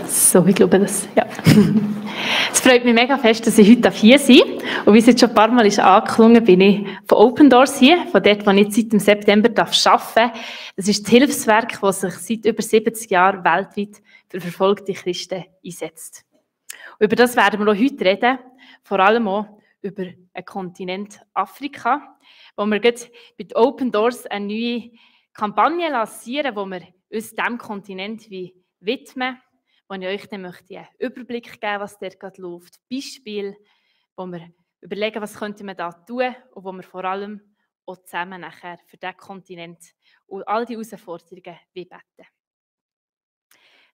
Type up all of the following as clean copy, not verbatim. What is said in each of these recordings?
So, ich glaube das, ja. Es freut mich mega fest, dass ich heute hier sein darf. Und wie es jetzt schon ein paar Mal ist angeklungen, bin ich von Open Doors hier, von dort, wo ich jetzt seit dem September arbeiten darf. Das ist das Hilfswerk, das sich seit über 70 Jahren weltweit für verfolgte Christen einsetzt. Und über das werden wir auch heute reden, vor allem auch über den Kontinent Afrika, wo wir jetzt mit Open Doors eine neue Kampagne lancieren, wo wir uns diesem Kontinent widmen, wo ich euch dann möchte einen Überblick geben, was dort gerade läuft. Beispiele, wo wir überlegen, was könnte man da tun und wo wir vor allem auch zusammen nachher für diesen Kontinent und all die Herausforderungen beten.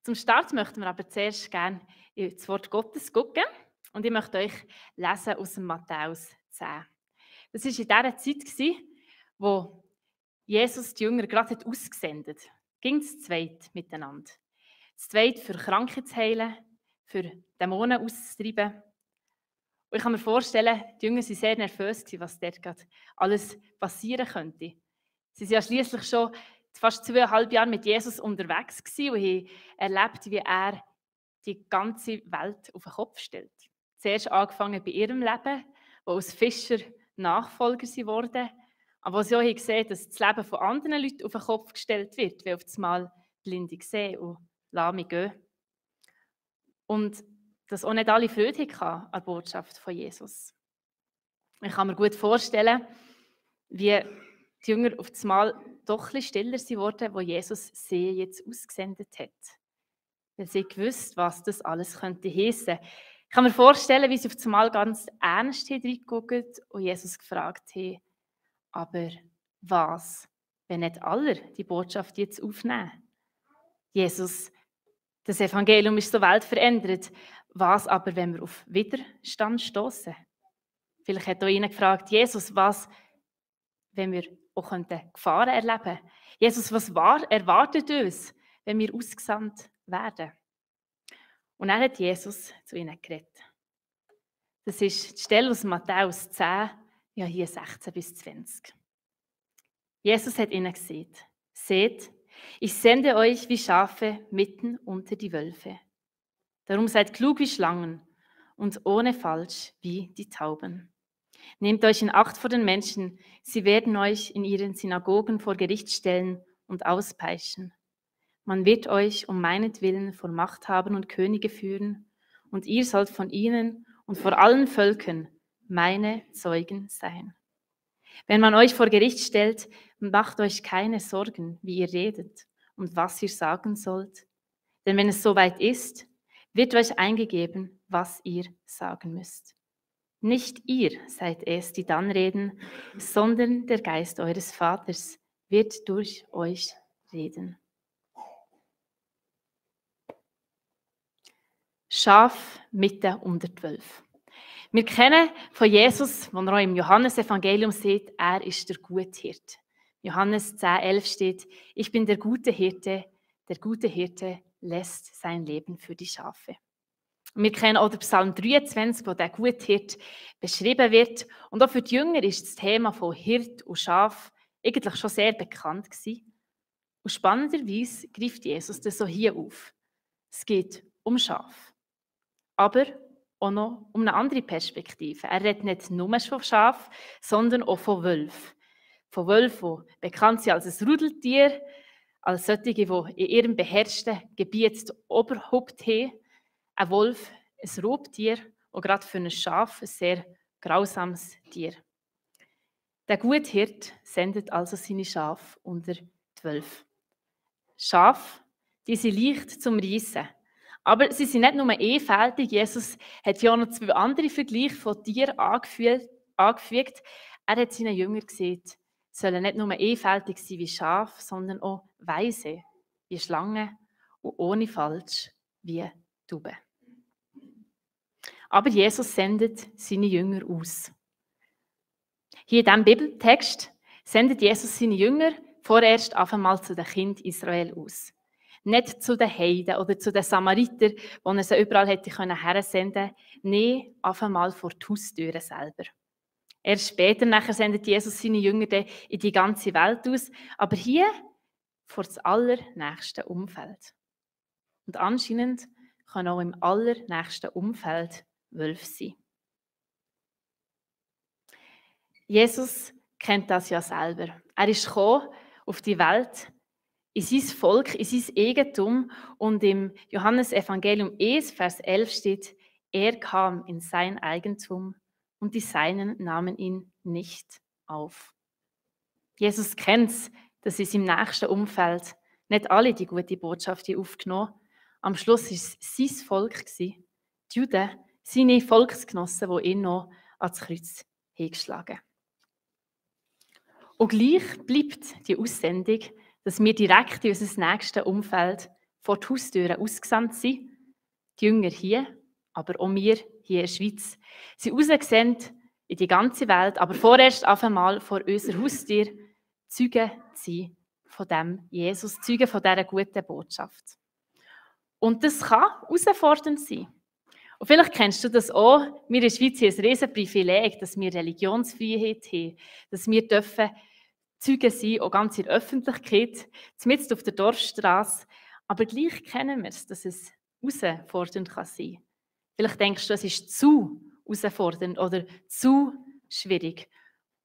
Zum Start möchten wir aber zuerst gerne ins Wort Gottes gucken und ich möchte euch lesen aus dem Matthäus 10. Das war in dieser Zeit, wo Jesus die Jünger gerade ausgesendet hat. Ging es zweit miteinander. Das Zweite für Kranke zu heilen, für Dämonen auszutreiben. Und ich kann mir vorstellen, die Jünger waren sehr nervös, was dort gerade alles passieren könnte. Sie waren ja schliesslich schon fast 2,5 Jahre mit Jesus unterwegs gewesen und haben erlebt, wie er die ganze Welt auf den Kopf stellt. Zuerst angefangen bei ihrem Leben, wo als Fischer Nachfolger sie wurden, aber wo sie auch gesehen haben, dass das Leben von anderen Leuten auf den Kopf gestellt wird, wie auf einmal Blinde sehen und Lahme gehen. Und dass auch nicht alle Freude hatten an der Botschaft von Jesus. Ich kann mir gut vorstellen, wie die Jünger auf einmal doch ein bisschen stiller wurden, wo Jesus sie jetzt ausgesendet hat. Weil sie gewusst, was das alles könnte heissen. Ich kann mir vorstellen, wie sie auf einmal ganz ernst reingeguckt und Jesus gefragt haben, aber was, wenn nicht alle die Botschaft jetzt aufnehmen? Jesus, das Evangelium ist so weltverändert. Was aber, wenn wir auf Widerstand stoßen? Vielleicht hat auch ihnen gefragt, Jesus, was, wenn wir auch Gefahren erleben könnten? Jesus, was erwartet uns, wenn wir ausgesandt werden? Und dann hat Jesus zu ihnen geredet. Das ist die Stelle aus Matthäus 10, ja hier 16 bis 20. Jesus hat ihnen gesagt, seht, ich sende euch wie Schafe mitten unter die Wölfe. Darum seid klug wie Schlangen und ohne Falsch wie die Tauben. Nehmt euch in Acht vor den Menschen, sie werden euch in ihren Synagogen vor Gericht stellen und auspeitschen. Man wird euch um meinetwillen vor Machthabern und Könige führen, und ihr sollt von ihnen und vor allen Völkern meine Zeugen sein. Wenn man euch vor Gericht stellt, macht euch keine Sorgen, wie ihr redet und was ihr sagen sollt. Denn wenn es soweit ist, wird euch eingegeben, was ihr sagen müsst. Nicht ihr seid es, die dann reden, sondern der Geist eures Vaters wird durch euch reden. Schaf mitten unter 12. Wir kennen von Jesus, wo er auch im Johannesevangelium sieht, er ist der gute Hirte. Johannes 10,11 steht, ich bin der gute Hirte lässt sein Leben für die Schafe. Und wir kennen auch den Psalm 23, wo der gute Hirte beschrieben wird. Und auch für die Jünger ist das Thema von Hirt und Schaf eigentlich schon sehr bekannt gewesen. Und spannenderweise greift Jesus das so hier auf. Es geht um Schaf. Aber auch noch um eine andere Perspektive. Er redet nicht nur von Schaf, sondern auch von Wölfen. Von Wölfen, die bekannt sind als ein Rudeltier, als solche, die in ihrem beherrschten Gebiet das Oberhaupt haben. Ein Wolf, ein Raubtier und gerade für ein Schaf ein sehr grausames Tier. Der gute Hirte sendet also seine Schafe unter die Wölfe. Schafe, die sind leicht zum Reissen. Aber sie sind nicht nur einfältig. Jesus hat ja auch noch 2 andere Vergleiche von Tieren angefügt. Er hat seinen Jüngern gesagt, sollen nicht nur einfältig sein wie Schafe, sondern auch weise wie Schlangen und ohne Falsch wie Tauben. Aber Jesus sendet seine Jünger aus. Hier in diesem Bibeltext sendet Jesus seine Jünger vorerst einmal zu den Kindern Israel aus. Nicht zu den Heiden oder zu den Samaritern, wo er sie überall hätte hersenden können. Nein, einmal vor die Haustüren selber. Erst später nachher sendet Jesus seine Jünger in die ganze Welt aus, aber hier vor das allernächste Umfeld. Und anscheinend kann auch im allernächsten Umfeld Wolf sein. Jesus kennt das ja selber. Er ist gekommen auf die Welt, in sein Volk, in sein Eigentum, und im Johannesevangelium 1, Vers 11 steht: Er kam in sein Eigentum und die Seinen nahmen ihn nicht auf. Jesus kennt es, dass in seinem nächsten Umfeld nicht alle die gute Botschaft aufgenommen haben. Am Schluss war es sein Volk, die Juden, seine Volksgenossen, die ihn noch ans Kreuz hingeschlagen haben. Und gleich bleibt die Aussendung, dass wir direkt in unser nächstes Umfeld vor die Haustüren ausgesandt sind. Die Jünger hier, aber auch wir hier in der Schweiz, sind rausgesendet in die ganze Welt, aber vorerst auf einmal vor unserer Haustür Zeugen zu sein von dem Jesus, Zeugen von dieser guten Botschaft. Und das kann herausfordernd sein. Und vielleicht kennst du das auch. Wir in der Schweiz haben ein riesen Privileg, dass wir Religionsfreiheit haben, dass wir dürfen Zeugen sein, auch ganz in der Öffentlichkeit, zumindest auf der Dorfstrasse. Aber gleich kennen wir es, dass es herausfordernd kann sein. Vielleicht denkst du, es ist zu herausfordernd oder zu schwierig.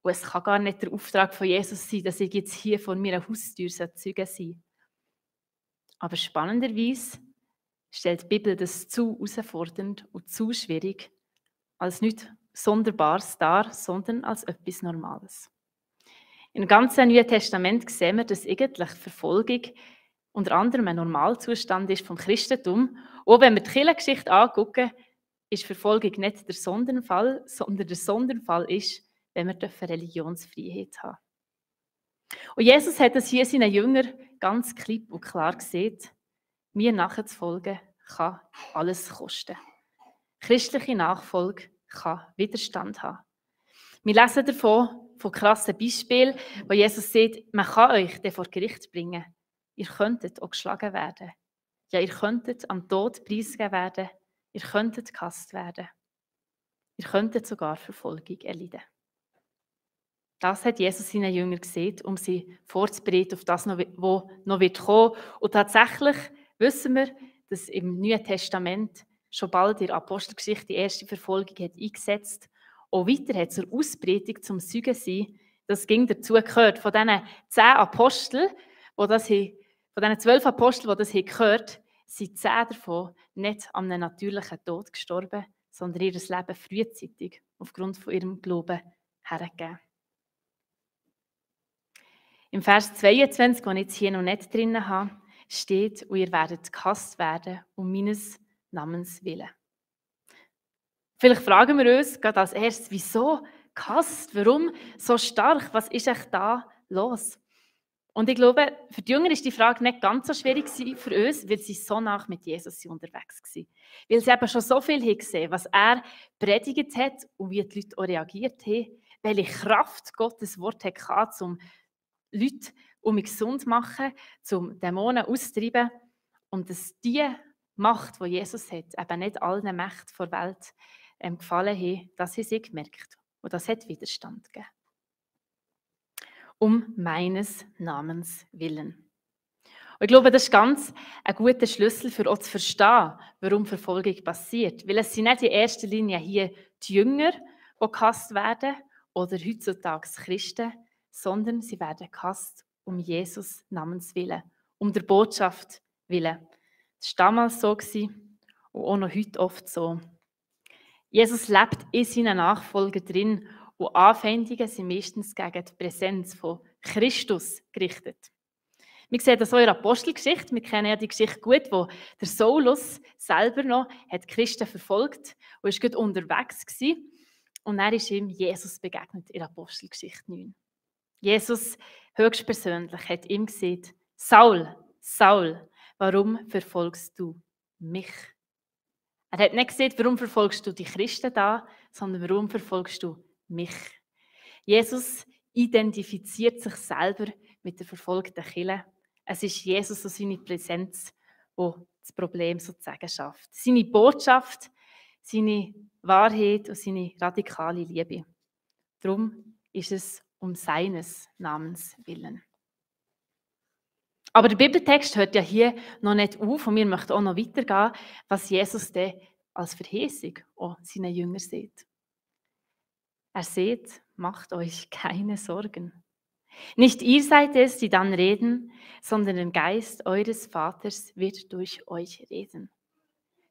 Und es kann gar nicht der Auftrag von Jesus sein, dass ich jetzt hier vor meiner Haustür Zeuge sein soll. Aber spannenderweise stellt die Bibel das zu herausfordernd und zu schwierig als nichts Sonderbares dar, sondern als etwas Normales. Im ganzen Neuen Testament sehen wir, dass eigentlich Verfolgung unter anderem ein Normalzustand ist vom Christentum. Auch wenn wir die Kirchengeschichte anschauen, ist Verfolgung nicht der Sonderfall, sondern der Sonderfall ist, wenn wir Religionsfreiheit haben. Und Jesus hat es hier seinen Jüngern ganz klipp und klar gesehen: Mir nachzufolgen kann alles kosten. Christliche Nachfolge kann Widerstand haben. Wir lesen davon, von krassen Beispielen, wo Jesus sagt, man kann euch vor Gericht bringen. Ihr könntet auch geschlagen werden. Ja, ihr könntet am Tod preisgegeben werden. Ihr könntet gehasst werden. Ihr könntet sogar Verfolgung erleiden. Das hat Jesus seinen Jüngern gesehen, um sie vorzubereiten auf das, was noch kommen wird. Und tatsächlich wissen wir, dass im Neuen Testament schon bald in der Apostelgeschichte die erste Verfolgung hat eingesetzt. Auch weiter hat zur Ausbreitung, zum Zeugen sein, das ging dazu gehört. Von diesen 10 Aposteln, von diesen 12 Aposteln, die das gehört haben, sind 10 davon nicht an einem natürlichen Tod gestorben, sondern ihr Leben frühzeitig aufgrund von ihrem Glauben hergegeben. Im Vers 22, den ich jetzt hier noch nicht drin habe, steht: Und ihr werdet gehasst werden um meines Namens willen. Vielleicht fragen wir uns gerade als erstes, wieso gehasst? Warum so stark? Was ist echt da los? Und ich glaube, für die Jünger ist die Frage nicht ganz so schwierig für uns, weil sie so nah mit Jesus unterwegs waren. Weil sie eben schon so viel gesehen haben, was er predigt hat und wie die Leute auch reagiert haben, welche Kraft Gottes Wort hatte, um Leute gesund zu machen, um Dämonen auszutreiben. Und dass die Macht, die Jesus hat, eben nicht allen Mächten der Welt gefallen haben, das haben sie gemerkt. Und das hat Widerstand gegeben. Um meines Namens willen. Und ich glaube, das ist ganz ein guter Schlüssel für uns zu verstehen, warum Verfolgung passiert. Weil es sind nicht in erster Linie hier die Jünger, die gehasst werden, oder heutzutage Christen, sondern sie werden gehasst um Jesus Namens willen, um der Botschaft willen. Das war damals so und auch noch heute oft so. Jesus lebt in seinen Nachfolgern drin und Anfeindungen sind meistens gegen die Präsenz von Christus gerichtet. Wir sehen das auch in der Apostelgeschichte. Wir kennen ja die Geschichte gut, wo der Saulus selber noch hat die Christen verfolgt und ist gut unterwegs gewesen. Und dann ist ihm Jesus begegnet in der Apostelgeschichte 9. Jesus höchstpersönlich hat ihm gesagt: Saul, Saul, warum verfolgst du mich? Er hat nicht gesagt, warum verfolgst du die Christen da, sondern warum verfolgst du mich? Jesus identifiziert sich selber mit der verfolgten Kirche. Es ist Jesus und seine Präsenz, die das Problem sozusagen schafft. Seine Botschaft, seine Wahrheit und seine radikale Liebe. Darum ist es um seines Namens willen. Aber der Bibeltext hört ja hier noch nicht auf und wir möchten auch noch weitergehen, was Jesus dann als Verheißung auch seinen Jüngern sieht. Er sagt, macht euch keine Sorgen. Nicht ihr seid es, die dann reden, sondern der Geist eures Vaters wird durch euch reden.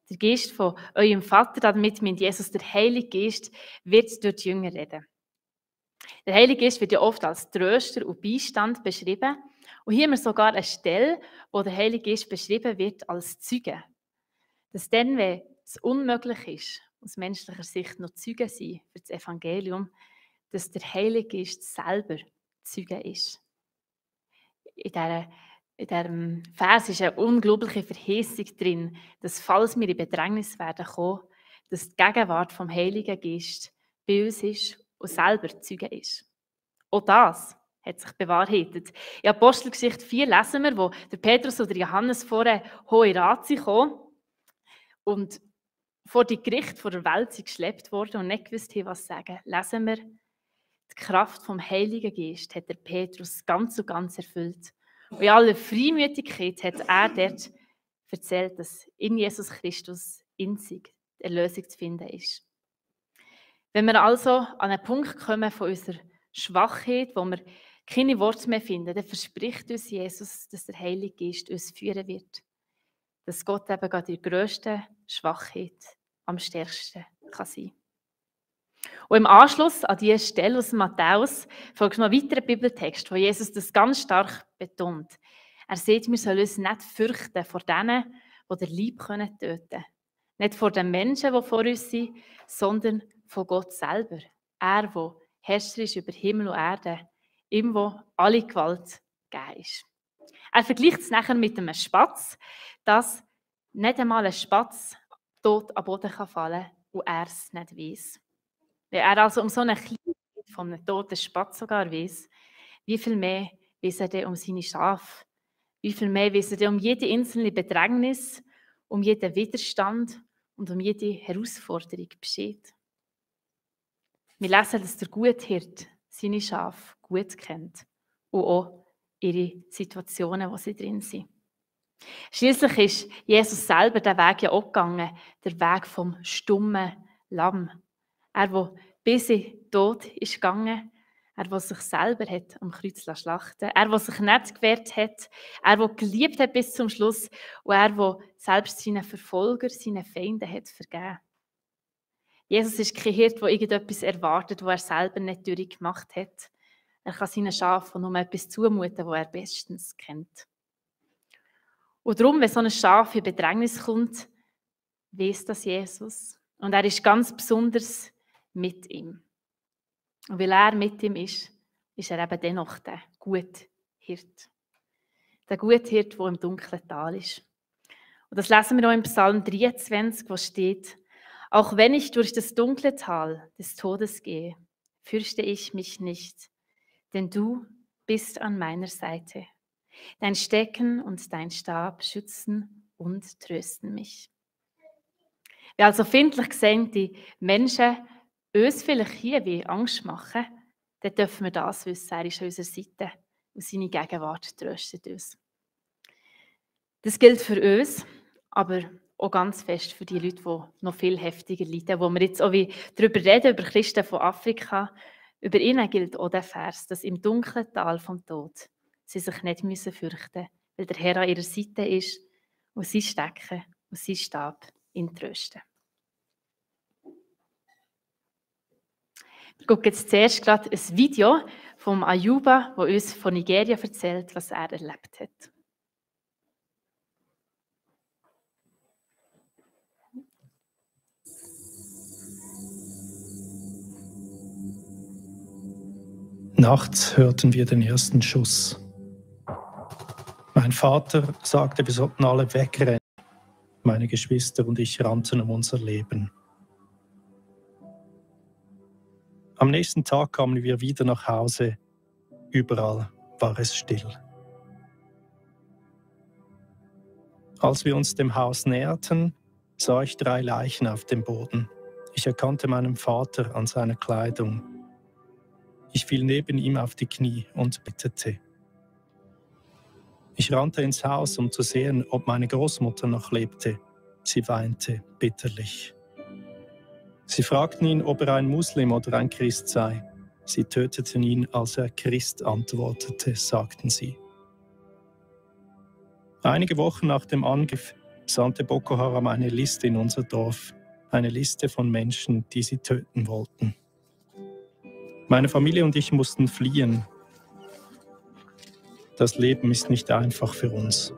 Der Geist von eurem Vater, damit meint Jesus, der Heilige Geist, wird durch die Jünger reden. Der Heilige Geist wird ja oft als Tröster und Beistand beschrieben. Und hier haben wir sogar eine Stelle, wo der Heilige Geist beschrieben wird als Zeuge. Dass dann, wenn es unmöglich ist, aus menschlicher Sicht noch Zeuge sein für das Evangelium, dass der Heilige Geist selber Zeuge ist. In diesem Vers ist eine unglaubliche Verheißung drin, dass, falls wir in Bedrängnis werden kommen, dass die Gegenwart vom Heiligen Geist bei uns ist und selber Zeuge ist. Auch das hat sich bewahrheitet. In Apostelgeschichte 4 lesen wir, wo der Petrus oder Johannes vor einen Hohen Rat kamen und vor die Gerichte vor der Welt sind geschleppt worden und nicht gewusst haben, was sagen. Lesen wir, die Kraft vom Heiligen Geist hat der Petrus ganz und ganz erfüllt. Und in aller Freimütigkeit hat er dort erzählt, dass in Jesus Christus in sich die Erlösung zu finden ist. Wenn wir also an einen Punkt kommen von unserer Schwachheit, wo wir keine Worte mehr finden, dann verspricht uns Jesus, dass der Heilige Geist uns führen wird. Dass Gott eben gerade die grösste Schwachheit am stärksten kann sein. Und im Anschluss an diese Stelle aus Matthäus folgt noch ein weiterer Bibeltext, wo Jesus das ganz stark betont. Er sagt, wir sollen uns nicht fürchten vor denen, die den Leib töten können. Nicht vor den Menschen, die vor uns sind, sondern von Gott selber. Er, der Herrscher ist über Himmel und Erde, ihm, wo alle Gewalt gegeben ist. Er vergleicht es nachher mit einem Spatz, dass nicht einmal ein Spatz tot am Boden fallen kann und er es nicht weiss. Wenn er also um so eine Kleinheit von einem toten Spatz sogar weiss, wie viel mehr weiss er denn um seine Schafe? Wie viel mehr weiss er denn um jede einzelne Bedrängnis, um jeden Widerstand und um jede Herausforderung Bescheid? Wir lesen, dass der Guthirt seine Schafe gut kennt und auch ihre Situationen, wo sie drin sind. Schliesslich ist Jesus selber den Weg ja auch gegangen, der Weg vom stummen Lamm. Er, der bis in den Tod ist gegangen, er, der sich selber hat am Kreuz schlachten, er, der sich nicht gewehrt hat, er, der geliebt hat bis zum Schluss und er, der selbst seinen Verfolger, seinen Feinden hat vergeben. Jesus ist kein Hirt, der irgendetwas erwartet, was er selber nicht durchgemacht hat. Er kann seinen Schafen nur etwas zumuten, was er bestens kennt. Und darum, wenn so ein Schaf in Bedrängnis kommt, weiss das Jesus. Und er ist ganz besonders mit ihm. Und weil er mit ihm ist, ist er eben dennoch der gute Hirt. Der gute Hirt, der im dunklen Tal ist. Und das lesen wir auch im Psalm 23, wo steht: Auch wenn ich durch das dunkle Tal des Todes gehe, fürchte ich mich nicht, denn du bist an meiner Seite. Dein Stecken und dein Stab schützen und trösten mich. Wenn also findlich gesinnte Menschen uns vielleicht hier wie Angst machen, dann dürfen wir das wissen, er ist an unserer Seite und seine Gegenwart tröstet uns. Das gilt für uns, aber auch ganz fest für die Leute, die noch viel heftiger leiden, wo wir jetzt auch wie darüber reden, über Christen von Afrika. Über ihnen gilt auch der Vers, dass im dunklen Tal vom Tod sie sich nicht fürchten müssen, weil der Herr an ihrer Seite ist und sie Stecken und sein Stab ihn trösten. Wir schauen jetzt zuerst gerade ein Video von Ayuba, das uns von Nigeria erzählt, was er erlebt hat. Nachts hörten wir den ersten Schuss. Mein Vater sagte, wir sollten alle wegrennen. Meine Geschwister und ich rannten um unser Leben. Am nächsten Tag kamen wir wieder nach Hause. Überall war es still. Als wir uns dem Haus näherten, sah ich 3 Leichen auf dem Boden. Ich erkannte meinen Vater an seiner Kleidung. Ich fiel neben ihm auf die Knie und betete. Ich rannte ins Haus, um zu sehen, ob meine Großmutter noch lebte. Sie weinte bitterlich. Sie fragten ihn, ob er ein Muslim oder ein Christ sei. Sie töteten ihn, als er Christ antwortete, sagten sie. Einige Wochen nach dem Angriff sandte Boko Haram eine Liste in unser Dorf, eine Liste von Menschen, die sie töten wollten. Meine Familie und ich mussten fliehen. Das Leben ist nicht einfach für uns.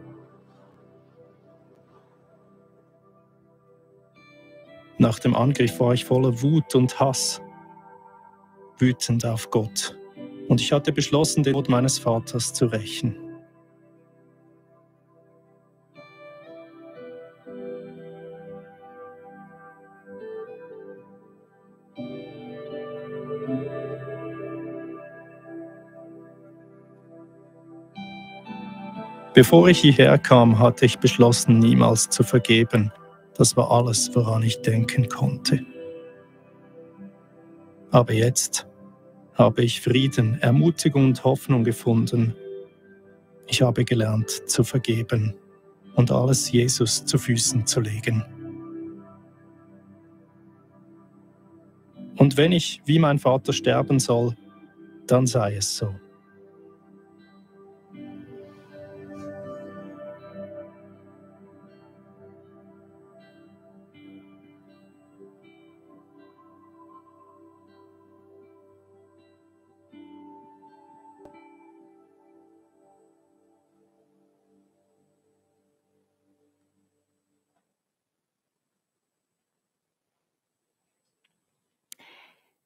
Nach dem Angriff war ich voller Wut und Hass, wütend auf Gott. Und ich hatte beschlossen, den Tod meines Vaters zu rächen. Bevor ich hierher kam, hatte ich beschlossen, niemals zu vergeben. Das war alles, woran ich denken konnte. Aber jetzt habe ich Frieden, Ermutigung und Hoffnung gefunden. Ich habe gelernt zu vergeben und alles Jesus zu Füßen zu legen. Und wenn ich wie mein Vater sterben soll, dann sei es so.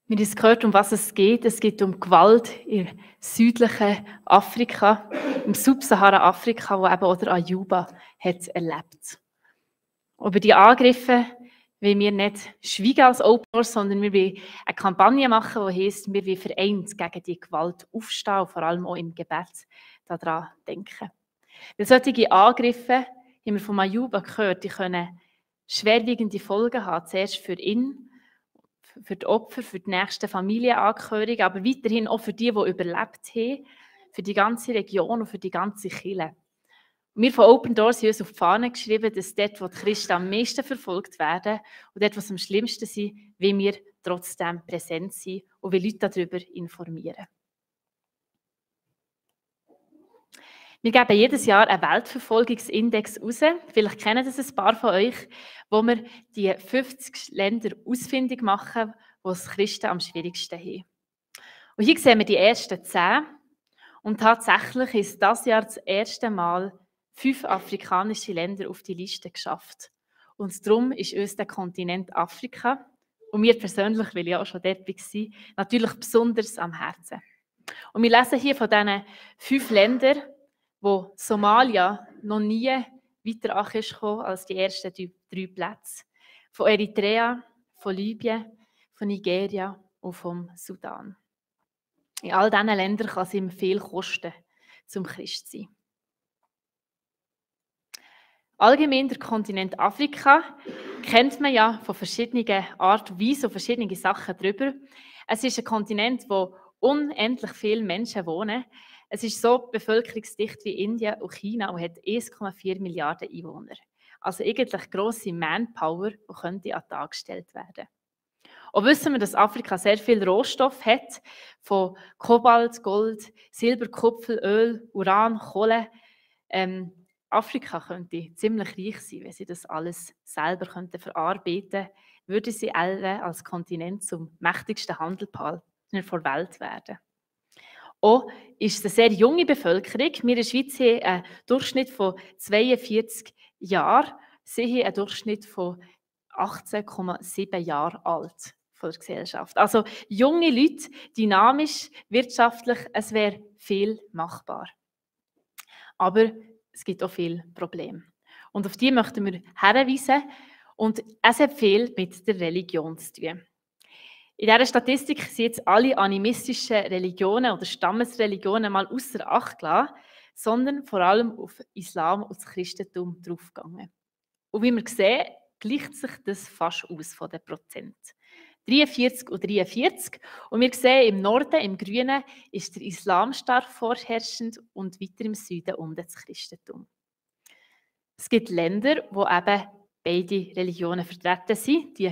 Wir haben gehört, um was es geht. Es geht um Gewalt im südlichen Afrika, im Subsahara-Afrika, wo eben auch der Ayuba hat erlebt. Über die Angriffe wollen wir nicht schweigen als Open Doors, sondern wir wollen eine Kampagne machen, die heisst, wir wollen vereint gegen die Gewalt aufstehen und vor allem auch im Gebet daran denken. Weil solche Angriffe, haben wir von Ayuba gehört, die können schwerwiegende Folgen haben. Zuerst für ihn, für die Opfer, für die nächsten Familienangehörigen, aber weiterhin auch für die überlebt haben, für die ganze Region und für die ganze Kirche. Wir von Open Doors haben uns auf die Fahne geschrieben, dass dort, wo die Christen am meisten verfolgt werden und dort, wo es am schlimmsten sind, wollen wir trotzdem präsent sein und wir Leute darüber informieren. Wir geben jedes Jahr einen Weltverfolgungsindex raus. Vielleicht kennen das ein paar von euch, wo wir die 50 Länder ausfindig machen, wo es Christen am schwierigsten haben. Und hier sehen wir die ersten 10. Und tatsächlich ist das Jahr das erste Mal 5 afrikanische Länder auf die Liste geschafft. Und darum ist uns der Kontinent Afrika, und mir persönlich, weil ich auch schon dort war, natürlich besonders am Herzen. Und wir lesen hier von diesen 5 Ländern, wo Somalia noch nie weiter angekommen ist als die ersten 3 Plätze. Von Eritrea, von Libyen, von Nigeria und vom Sudan. In all diesen Ländern kann es ihm viel kosten, zum Christ zu sein. Allgemein der Kontinent Afrika kennt man ja von verschiedenen Art und Weise und verschiedene Sachen darüber. Es ist ein Kontinent, wo unendlich viele Menschen wohnen. Es ist so bevölkerungsdicht wie Indien und China und hat 1,4 Milliarden Einwohner. Also eigentlich grosse Manpower, die könnte an den Tag gestellt werden. Auch wissen wir, dass Afrika sehr viel Rohstoff hat, von Kobalt, Gold, Silber, Kupfer, Öl, Uran, Kohle. Afrika könnte ziemlich reich sein, wenn sie das alles selber verarbeiten könnten, würde sie als Kontinent zum mächtigsten Handelspartner der Welt werden. Auch ist es eine sehr junge Bevölkerung. Wir in der Schweiz haben einen Durchschnitt von 42 Jahren. Sie haben einen Durchschnitt von 18,7 Jahren alt von der Gesellschaft. Also junge Leute, dynamisch, wirtschaftlich, es wäre viel machbar. Aber es gibt auch viele Probleme. Und auf die möchten wir hinweisen. Und es hat viel mit der Religion zu tun. In dieser Statistik sind jetzt alle animistischen Religionen oder Stammesreligionen mal außer Acht gelassen, sondern vor allem auf Islam und das Christentum draufgegangen. Und wie wir sehen, gleicht sich das fast aus von den Prozent. 43 und 43. Und wir sehen im Norden, im Grünen, ist der Islam stark vorherrschend und weiter im Süden unten das Christentum. Es gibt Länder, wo eben beide Religionen vertreten sind, die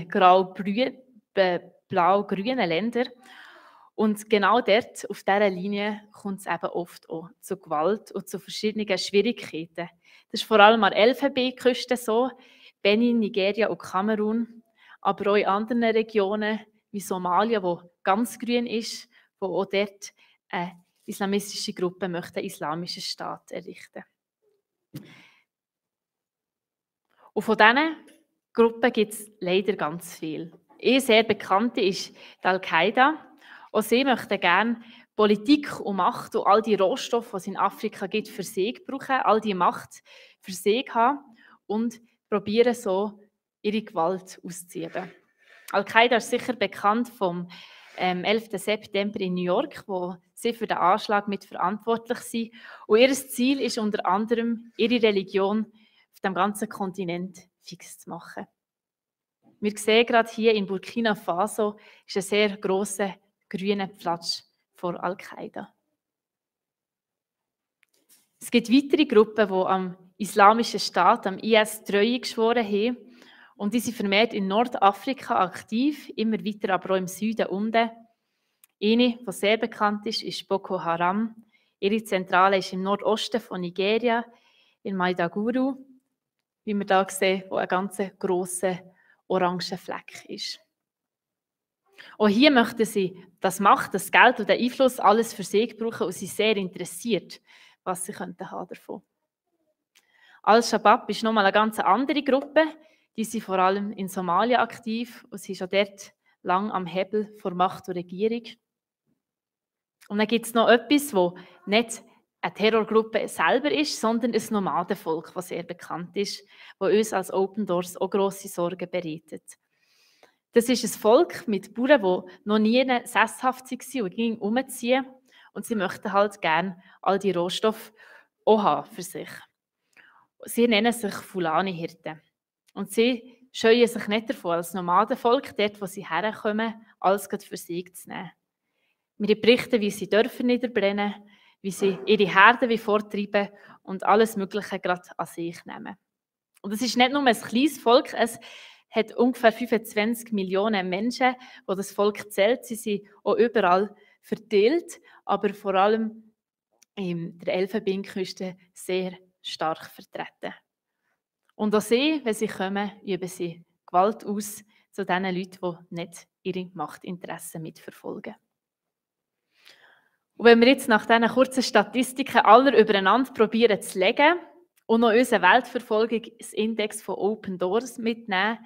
blau-grünen Länder. Und genau dort, auf dieser Linie, kommt es eben oft auch zu Gewalt und zu verschiedenen Schwierigkeiten. Das ist vor allem an der Elfenbeinküste so, Benin, Nigeria und Kamerun, aber auch in anderen Regionen wie Somalia, wo ganz grün ist, wo auch dort eine islamistische Gruppe möchte einen islamischen Staat errichten. Und von diesen Gruppen gibt es leider ganz viel. Eine sehr bekannte ist die Al-Qaida. Auch sie möchten gerne Politik und Macht und all die Rohstoffe, die es in Afrika gibt, für sich brauchen, all die Macht für sich haben und probieren so, ihre Gewalt auszuüben. Al-Qaida ist sicher bekannt vom 11. September in New York, wo sie für den Anschlag mitverantwortlich sind. Und ihr Ziel ist unter anderem, ihre Religion auf dem ganzen Kontinent fix zu machen. Wir sehen gerade hier in Burkina Faso ist ein sehr grosser grüner Platz vor Al-Qaida. Es gibt weitere Gruppen, die am Islamischen Staat, am IS, Treue geschworen haben. Und die sind vermehrt in Nordafrika aktiv, immer weiter aber auch im Süden unten. Eine, die sehr bekannt ist, ist Boko Haram. Ihre Zentrale ist im Nordosten von Nigeria, in Maiduguri, wie wir hier sehen, wo ein ganz grosser oranger Fleck ist. Auch hier möchten sie das Macht, das Geld und den Einfluss alles für sich brauchen und sind sehr interessiert, was sie davon haben könnten. Al-Shabaab ist nochmal eine ganz andere Gruppe. Die sind vor allem in Somalia aktiv und sind schon dort lang am Hebel vor Macht und Regierung. Und dann gibt es noch etwas, das nicht eine Terrorgruppe selber ist, sondern ein Nomadenvolk, das sehr bekannt ist, das uns als Open Doors auch grosse Sorgen bereitet. Das ist ein Volk mit Bauern, die noch nie sesshaft waren und gingen umziehen. Und sie möchten halt gerne all die Rohstoffe auch haben für sich. Sie nennen sich Fulani-Hirten. Und sie scheuen sich nicht davon, als Nomadenvolk, dort, wo sie herkommen, alles für sich zu nehmen. Wir berichten, wie sie Dörfer niederbrennen, wie sie ihre Herden vortreiben und alles Mögliche gerade an sich nehmen. Und es ist nicht nur ein kleines Volk, es hat ungefähr 25 Millionen Menschen, die das Volk zählt. Sie sind auch überall verteilt, aber vor allem in der Elfenbeinküste sehr stark vertreten. Und auch sie, wenn sie kommen, üben sie Gewalt aus zu den Leuten, die nicht ihre Machtinteressen mitverfolgen. Und wenn wir jetzt nach diesen kurzen Statistiken alle übereinander probieren zu legen und noch unseren Weltverfolgungsindex von Open Doors mitnehmen,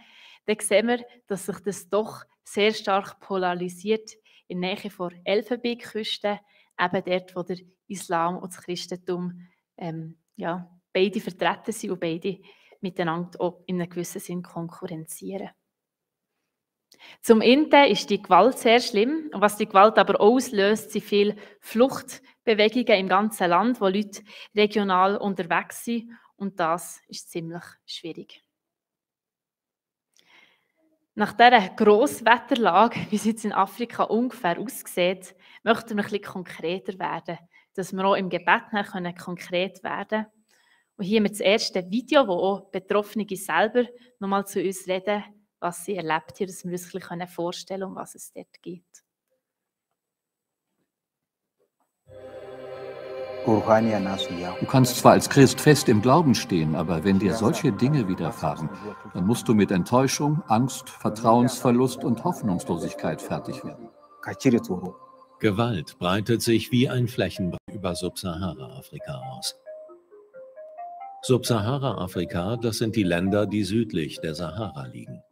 dann sehen wir, dass sich das doch sehr stark polarisiert in der Nähe der Elfenbeinküste, eben dort, wo der Islam und das Christentum beide vertreten sind und beide miteinander auch in einem gewissen Sinn konkurrenzieren. Zum einen ist die Gewalt sehr schlimm. Und was die Gewalt aber auslöst, sind viele Fluchtbewegungen im ganzen Land, wo Leute regional unterwegs sind. Und das ist ziemlich schwierig. Nach dieser Grosswetterlage, wie es jetzt in Afrika ungefähr aussieht, möchten wir ein bisschen konkreter werden, dass wir auch im Gebet konkret werden können. Und hier mit dem ersten Video, wo auch Betroffene selber nochmal zu uns reden, was sie erlebt haben, dass wir uns ein bisschen vorstellen können, um was es dort geht. Du kannst zwar als Christ fest im Glauben stehen, aber wenn dir solche Dinge widerfahren, dann musst du mit Enttäuschung, Angst, Vertrauensverlust und Hoffnungslosigkeit fertig werden. Gewalt breitet sich wie ein Flächenbrand über Subsahara-Afrika aus. Subsahara-Afrika, das sind die Länder, die südlich der Sahara liegen.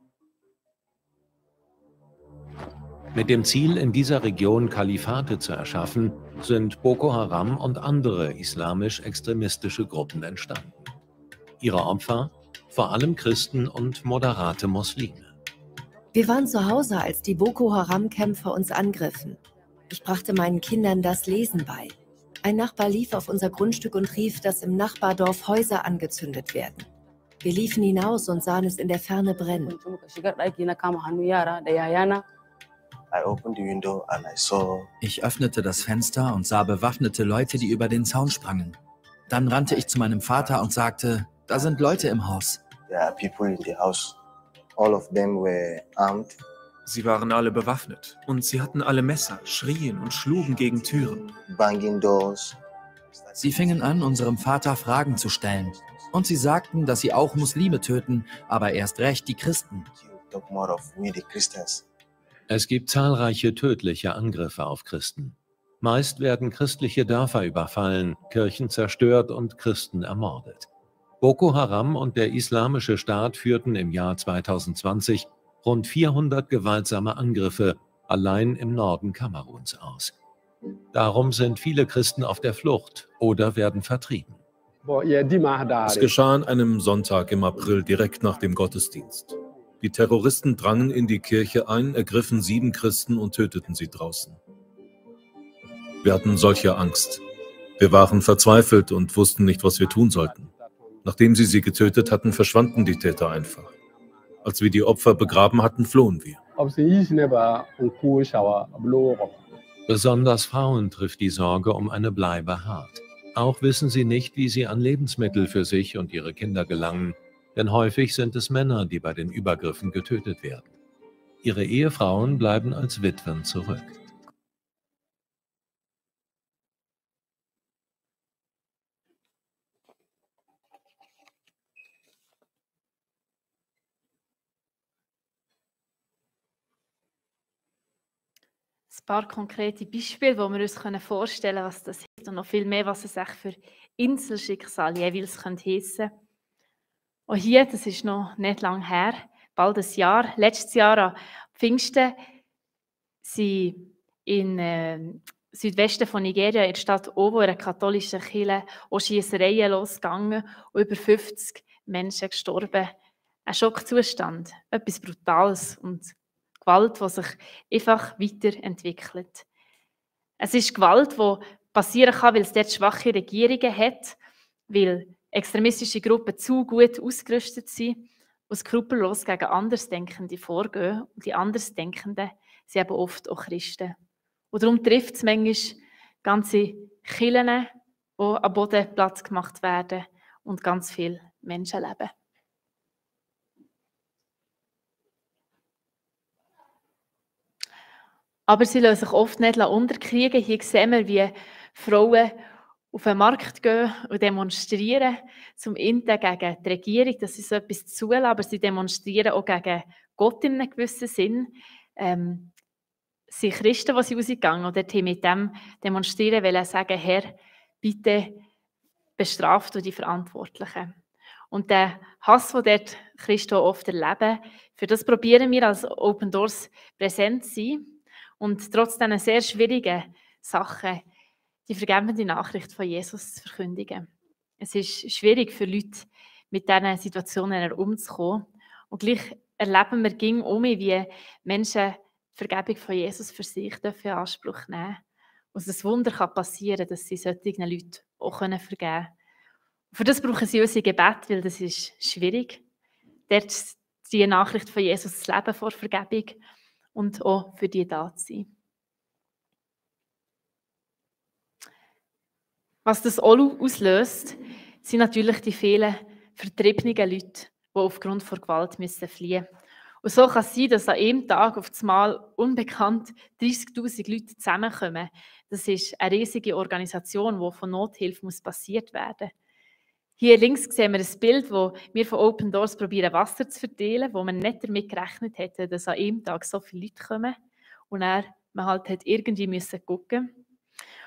Mit dem Ziel, in dieser Region Kalifate zu erschaffen, sind Boko Haram und andere islamisch-extremistische Gruppen entstanden. Ihre Opfer? Vor allem Christen und moderate Muslime. Wir waren zu Hause, als die Boko Haram-Kämpfer uns angriffen. Ich brachte meinen Kindern das Lesen bei. Ein Nachbar lief auf unser Grundstück und rief, dass im Nachbardorf Häuser angezündet werden. Wir liefen hinaus und sahen es in der Ferne brennen. Ich öffnete das Fenster und sah bewaffnete Leute, die über den Zaun sprangen. Dann rannte ich zu meinem Vater und sagte, da sind Leute im Haus. Sie waren alle bewaffnet und sie hatten alle Messer, schrien und schlugen gegen Türen. Sie fingen an, unserem Vater Fragen zu stellen. Und sie sagten, dass sie auch Muslime töten, aber erst recht die Christen. Es gibt zahlreiche tödliche Angriffe auf Christen. Meist werden christliche Dörfer überfallen, Kirchen zerstört und Christen ermordet. Boko Haram und der Islamische Staat führten im Jahr 2020 rund 400 gewaltsame Angriffe allein im Norden Kameruns aus. Darum sind viele Christen auf der Flucht oder werden vertrieben. Es geschah an einem Sonntag im April direkt nach dem Gottesdienst. Die Terroristen drangen in die Kirche ein, ergriffen 7 Christen und töteten sie draußen. Wir hatten solche Angst. Wir waren verzweifelt und wussten nicht, was wir tun sollten. Nachdem sie getötet hatten, verschwanden die Täter einfach. Als wir die Opfer begraben hatten, flohen wir. Besonders Frauen trifft die Sorge um eine Bleibe hart. Auch wissen sie nicht, wie sie an Lebensmittel für sich und ihre Kinder gelangen, denn häufig sind es Männer, die bei den Übergriffen getötet werden. Ihre Ehefrauen bleiben als Witwen zurück. Ein paar konkrete Beispiele, wo wir uns vorstellen können, was das ist und noch viel mehr, was es echt für Inselschicksale jeweils heissen können. Auch hier, das ist noch nicht lange her, bald ein Jahr, letztes Jahr an Pfingsten, sind in Südwesten von Nigeria, in der Stadt Owo, in einer katholischen Kirche, auch Schiessereien losgegangen und über 50 Menschen gestorben. Ein Schockzustand, etwas Brutales und Gewalt, die sich einfach weiterentwickelt. Es ist Gewalt, die passieren kann, weil es dort schwache Regierungen hat, weil extremistische Gruppen zu gut ausgerüstet sind und skrupellos gegen Andersdenkende vorgehen. Und die Andersdenkenden sind eben oft auch Christen. Und darum trifft es manchmal ganze Kirchen, die am Boden Platz gemacht werden und ganz viele Menschenleben. Aber sie lassen sich oft nicht unterkriegen. Hier sehen wir, wie Frauen auf den Markt gehen und demonstrieren, zum einen gegen die Regierung, dass sie so etwas zulassen, aber sie demonstrieren auch gegen Gott in einem gewissen Sinn. Sie Christen, die sie rausgegangen und dort mit dem demonstrieren, wollen sagen, Herr, bitte bestraft du die Verantwortlichen. Und der Hass, den dort Christen oft erleben, für das probieren wir als Open Doors präsent zu sein. Und trotz dieser sehr schwierigen Sachen die vergebende Nachricht von Jesus zu verkündigen. Es ist schwierig für Leute, mit diesen Situationen umzukommen. Und gleich erleben wir wie Menschen die Vergebung von Jesus für sich in Anspruch nehmen dürfen. Und das Wunder kann passieren, dass sie solchen Leuten auch vergeben können. Für das brauchen sie unser Gebet, weil das ist schwierig. Dort die Nachricht von Jesus zu leben vor Vergebung und auch für die da zu sein. Was das auch auslöst, sind natürlich die vielen vertriebenen Leute, die aufgrund von Gewalt fliehen müssen. Und so kann es sein, dass an einem Tag auf einmal unbekannt 30'000 Leute zusammenkommen. Das ist eine riesige Organisation, die von Nothilfe passiert werden muss. Hier links sehen wir ein Bild, wo wir von Open Doors probieren, Wasser zu verteilen, wo man nicht damit gerechnet hätte, dass an einem Tag so viele Leute kommen. Und dann man halt hat irgendwie müssen gucken.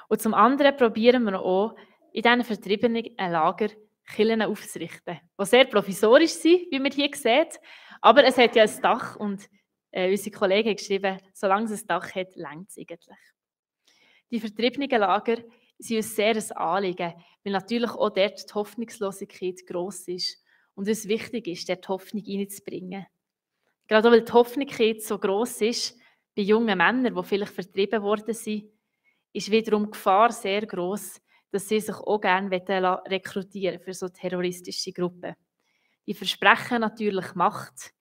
Und zum anderen probieren wir auch, in diesen vertriebenen Lager Kirchen aufzurichten, die sehr provisorisch sind, wie man hier sieht. Aber es hat ja ein Dach und unsere Kollegen haben geschrieben, solange es ein Dach hat, reicht es eigentlich. Die vertriebenen Lager sind uns sehr ein Anliegen, weil natürlich auch dort die Hoffnungslosigkeit gross ist und es wichtig ist, dort Hoffnung reinzubringen. Gerade auch, weil die Hoffnung so gross ist, bei jungen Männern, die vielleicht vertrieben worden sind, ist wiederum die Gefahr sehr gross, dass sie sich auch gerne rekrutieren für so terroristische Gruppen. Die versprechen natürlich Macht,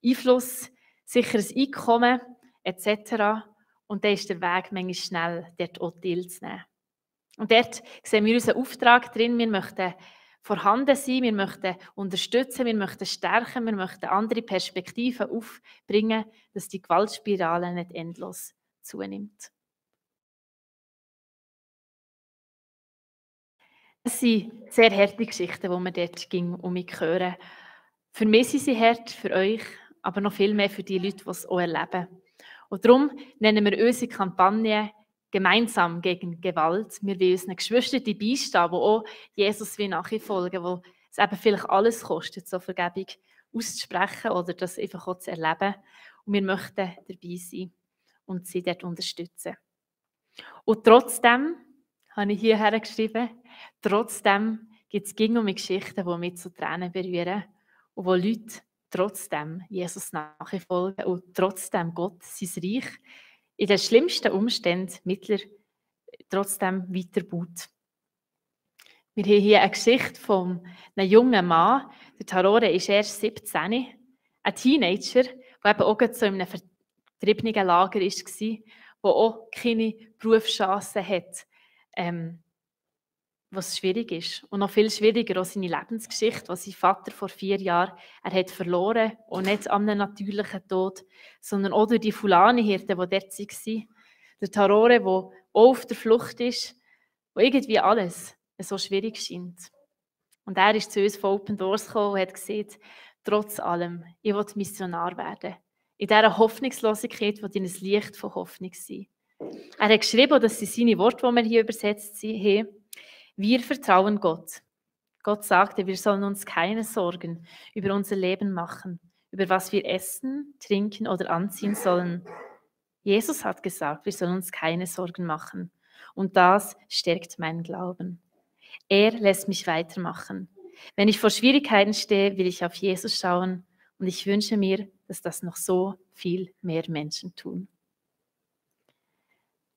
Einfluss, sicheres Einkommen etc. Und dann ist der Weg manchmal schnell, dort auch teilzunehmen. Und dort sehen wir unseren Auftrag drin, wir möchten vorhanden sein, wir möchten unterstützen, wir möchten stärken, wir möchten andere Perspektiven aufbringen, dass die Gewaltspirale nicht endlos zunimmt. Es sind sehr harte Geschichten, die wir dort um mich hören. Für mich sind sie hart, für euch, aber noch viel mehr für die Leute, die es auch erleben. Und darum nennen wir unsere Kampagne «Gemeinsam gegen Gewalt». Wir wollen unseren Geschwistern beistehen, die auch Jesus nachfolgen, wo es eben vielleicht alles kostet, so Vergebung auszusprechen oder das einfach auch zu erleben. Und wir möchten dabei sein und sie dort unterstützen. Und trotzdem, habe ich hierher geschrieben, trotzdem gibt es Geschichten, die mich zu Tränen berühren und wo Leute trotzdem Jesus nachfolgen und trotzdem Gott sein Reich in den schlimmsten Umständen trotzdem weiterbaut. Wir haben hier eine Geschichte von einem jungen Mann, der Tarore ist erst 17, ein Teenager, der eben auch so in einem vertriebenen Lager war, der auch keine Berufschancen hat, was schwierig ist. Und noch viel schwieriger auch seine Lebensgeschichte, die sein Vater vor 4 Jahren hat verloren, und nicht an einem natürlichen Tod, sondern auch durch die Fulani-Hirten, die dort waren. Der Tarore, der auch auf der Flucht ist, wo irgendwie alles so schwierig scheint. Und er ist zu uns von Open Doors gekommen und hat gesagt, trotz allem, ich will Missionar werden. In dieser Hoffnungslosigkeit will ich ein Licht von Hoffnung sein. Er hat geschrieben, das sind seine Worte, die wir hier übersetzt haben. Wir vertrauen Gott. Gott sagte, wir sollen uns keine Sorgen über unser Leben machen, über was wir essen, trinken oder anziehen sollen. Jesus hat gesagt, wir sollen uns keine Sorgen machen. Und das stärkt meinen Glauben. Er lässt mich weitermachen. Wenn ich vor Schwierigkeiten stehe, will ich auf Jesus schauen und ich wünsche mir, dass das noch so viel mehr Menschen tun.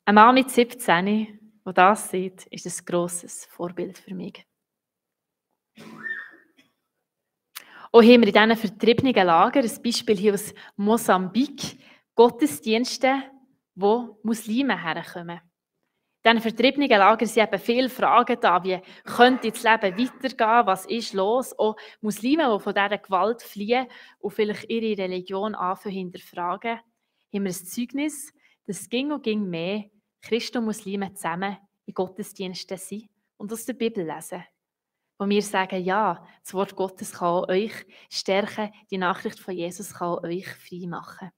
Ein Mann mit 17, der das sieht, ist ein grosses Vorbild für mich. Auch haben wir in diesen vertriebenen Lagern ein Beispiel hier aus Mosambik, Gottesdienste, wo Muslime herkommen. In diesen vertriebenen Lagern sind eben viele Fragen da, wie könnte das Leben weitergehen, was ist los? Auch Muslime, die von dieser Gewalt fliehen und vielleicht ihre Religion anfangen hinterfragen, haben wir ein Zeugnis, dass es ging mehr Christen und Muslime zusammen in Gottesdiensten sind und aus der Bibel lesen. Wo wir sagen, ja, das Wort Gottes kann euch stärken, die Nachricht von Jesus kann euch frei machen.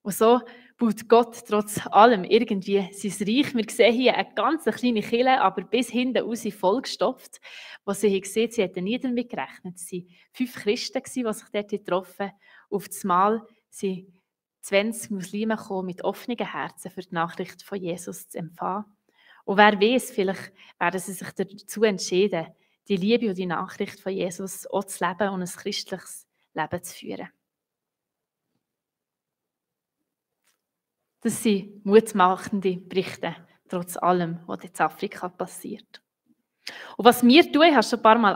Und so baut Gott trotz allem irgendwie sein Reich. Wir sehen hier eine ganz kleine Kirche, aber bis hinten raus vollgestopft. Was sie gesehen, sie hätten nie damit gerechnet. Es waren 5 Christen, die sich dort getroffen haben. Auf das Mal sind 20 Muslime gekommen, mit offenen Herzen für die Nachricht von Jesus zu empfangen. Und wer weiß, vielleicht werden sie sich dazu entschieden, die Liebe und die Nachricht von Jesus auch zu leben und ein christliches Leben zu führen. Das sind mutmachende Berichte, trotz allem, was in Afrika passiert. Und was wir tun, ich habe schon ein paar Mal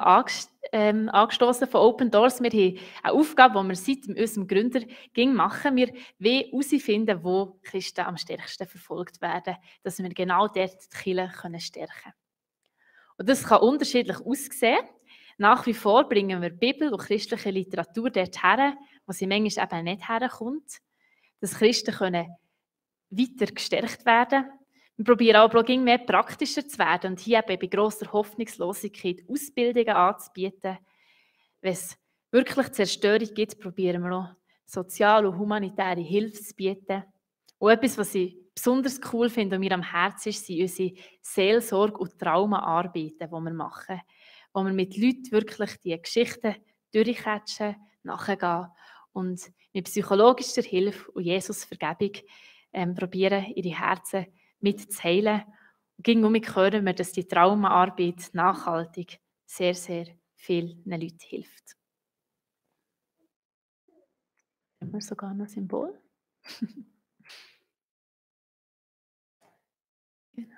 angestoßen von Open Doors, wir haben eine Aufgabe, die wir seit unserem Gründer machen. Wir wollen herausfinden, wo Christen am stärksten verfolgt werden, dass wir genau dort die Kirche stärken können. Und das kann unterschiedlich aussehen. Nach wie vor bringen wir Bibel und christliche Literatur dort her, wo sie manchmal eben nicht herkommt, dass Christen können weiter gestärkt werden. Wir probieren aber auch immer mehr praktischer zu werden und hier eben bei grosser Hoffnungslosigkeit Ausbildungen anzubieten. Wenn es wirklich Zerstörung gibt, probieren wir auch soziale und humanitäre Hilfe zu bieten. Und etwas, was ich besonders cool finde und mir am Herzen ist, sind unsere Seelsorge- und Traumaarbeiten, die wir machen. Wo wir mit Leuten wirklich die Geschichten durchquetschen, nachgehen und mit psychologischer Hilfe und Jesus Vergebung probieren, ihre Herzen mitzuheilen. Und gegen hören wir, dass die Traumaarbeit nachhaltig sehr, sehr vielen Leuten hilft. Haben wir sogar noch ein Symbol? Genau.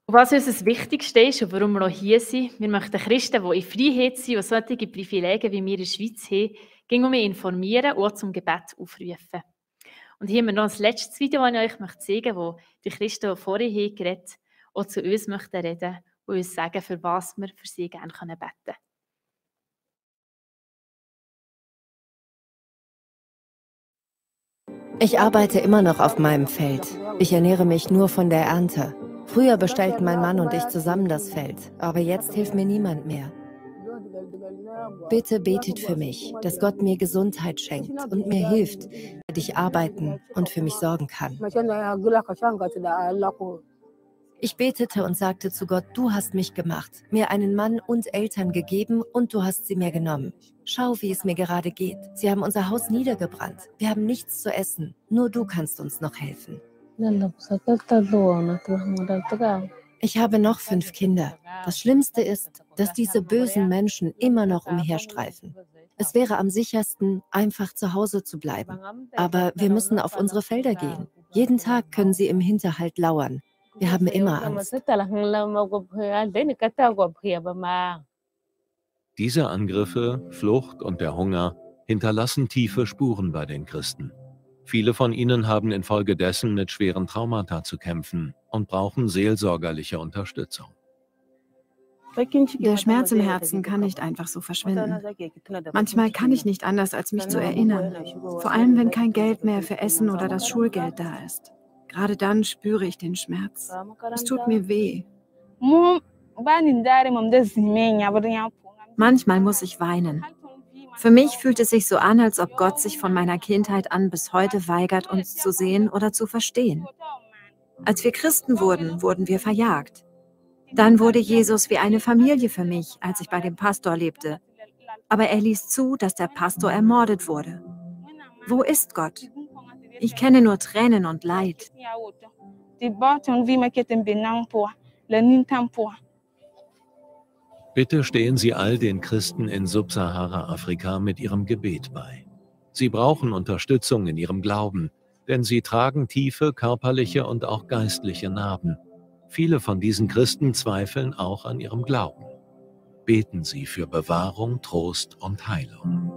Und was uns das Wichtigste ist und warum wir auch hier sind, wir möchten Christen, die in Freiheit sind und solche Privilegien wie wir in der Schweiz haben, informieren und auch zum Gebet aufrufen. Und hier haben wir noch ein letztes Video, das ich euch zeigen möchte, wo die Christen, die vorhin geredet haben, auch zu uns möchten reden und uns sagen, für was wir für sie gerne beten können. Ich arbeite immer noch auf meinem Feld. Ich ernähre mich nur von der Ernte. Früher bestellten mein Mann und ich zusammen das Feld, aber jetzt hilft mir niemand mehr. Bitte betet für mich, dass Gott mir Gesundheit schenkt und mir hilft, damit ich arbeiten und für mich sorgen kann. Ich betete und sagte zu Gott, du hast mich gemacht, mir einen Mann und Eltern gegeben und du hast sie mir genommen. Schau, wie es mir gerade geht. Sie haben unser Haus niedergebrannt. Wir haben nichts zu essen. Nur du kannst uns noch helfen. Ich habe noch 5 Kinder. Das Schlimmste ist, dass diese bösen Menschen immer noch umherstreifen. Es wäre am sichersten, einfach zu Hause zu bleiben. Aber wir müssen auf unsere Felder gehen. Jeden Tag können sie im Hinterhalt lauern. Wir haben immer Angst. Diese Angriffe, Flucht und der Hunger hinterlassen tiefe Spuren bei den Christen. Viele von ihnen haben infolgedessen mit schweren Traumata zu kämpfen und brauchen seelsorgerliche Unterstützung. Der Schmerz im Herzen kann nicht einfach so verschwinden. Manchmal kann ich nicht anders, als mich zu erinnern. Vor allem, wenn kein Geld mehr für Essen oder das Schulgeld da ist. Gerade dann spüre ich den Schmerz. Es tut mir weh. Manchmal muss ich weinen. Für mich fühlt es sich so an, als ob Gott sich von meiner Kindheit an bis heute weigert, uns zu sehen oder zu verstehen. Als wir Christen wurden, wurden wir verjagt. Dann wurde Jesus wie eine Familie für mich, als ich bei dem Pastor lebte. Aber er ließ zu, dass der Pastor ermordet wurde. Wo ist Gott? Ich kenne nur Tränen und Leid. Bitte stehen Sie all den Christen in Subsahara-Afrika mit ihrem Gebet bei. Sie brauchen Unterstützung in ihrem Glauben, denn sie tragen tiefe körperliche und auch geistliche Narben. Viele von diesen Christen zweifeln auch an ihrem Glauben. Beten Sie für Bewahrung, Trost und Heilung.